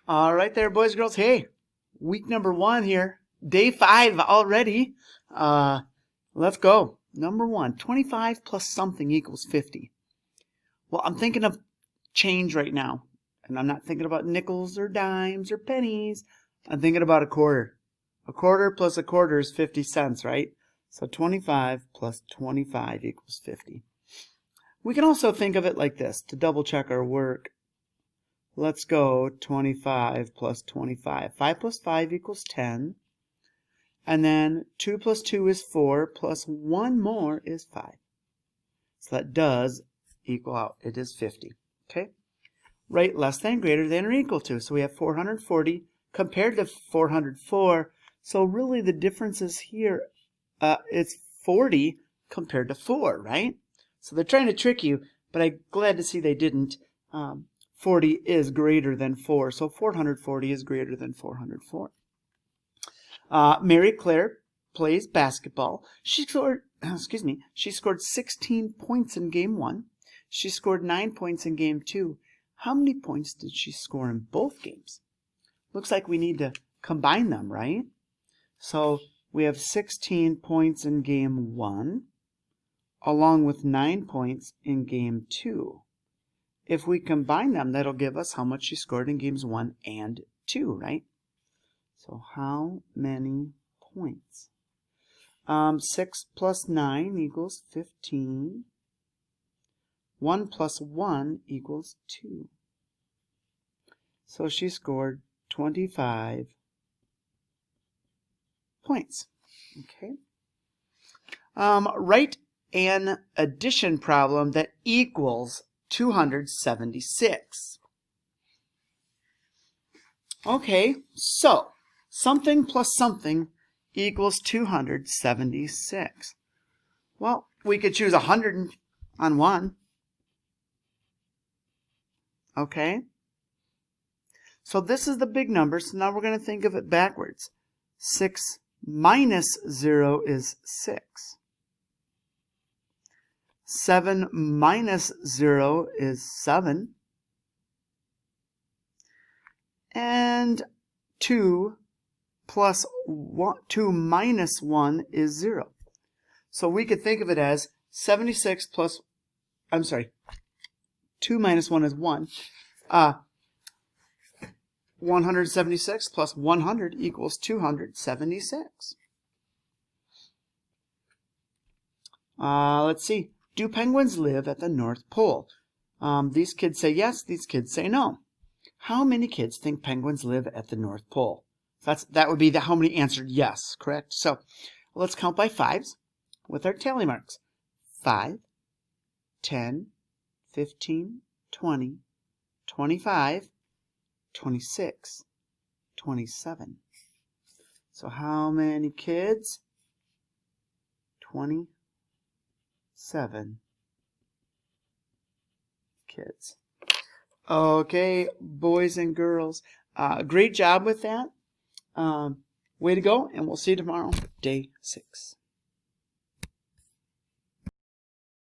All right there, boys and girls. Hey, week number 1 here. Day 5 already. Let's go. Number 1, 25 plus something equals 50. Well, I'm thinking of change right now. And I'm not thinking about nickels or dimes or pennies. I'm thinking about a quarter. A quarter plus a quarter is 50 cents, right? So 25 plus 25 equals 50. We can also think of it like this to double check our work. Let's go 25 plus 25. 5 plus 5 equals 10. And then 2 plus 2 is 4, plus 1 more is 5. So that does equal out. It is 50. Okay? Right, less than, greater than, or equal to. So we have 440 compared to 404. So really the difference is here. It's 40 compared to 4, right? So they're trying to trick you, but I'm glad to see they didn't. 40 is greater than 4, so 440 is greater than 404. Mary Claire plays basketball. She scored 16 points in game 1. She scored 9 points in game 2. How many points did she score in both games? Looks like we need to combine them, right? So we have 16 points in game 1, along with 9 points in game 2. If we combine them, that'll give us how much she scored in games 1 and 2, right? So how many points? 6 plus 9 equals 15. 1 plus 1 equals 2. So she scored 25 points. Okay. Write an addition problem that equals 276. Okay, so something plus something equals 276. Well, we could choose 100 on 1. Okay? So this is the big number, so now we're going to think of it backwards. 6 minus 0 is 6. 7 minus 0 is 7. And 2 minus 1 is 0. So we could think of it as 76 plus, 2 minus 1 is 1. 176 plus 100 equals 276. Let's see. Do penguins live at the North Pole? These kids say yes, these kids say no. How many kids think penguins live at the North Pole? That would be how many answered yes, correct? So let's count by 5s with our tally marks. 5, 10, 15, 20, 25, 26, 27. So how many kids? 27 kids. Okay, boys and girls, great job with that. Way to go, and we'll see you tomorrow, day 6.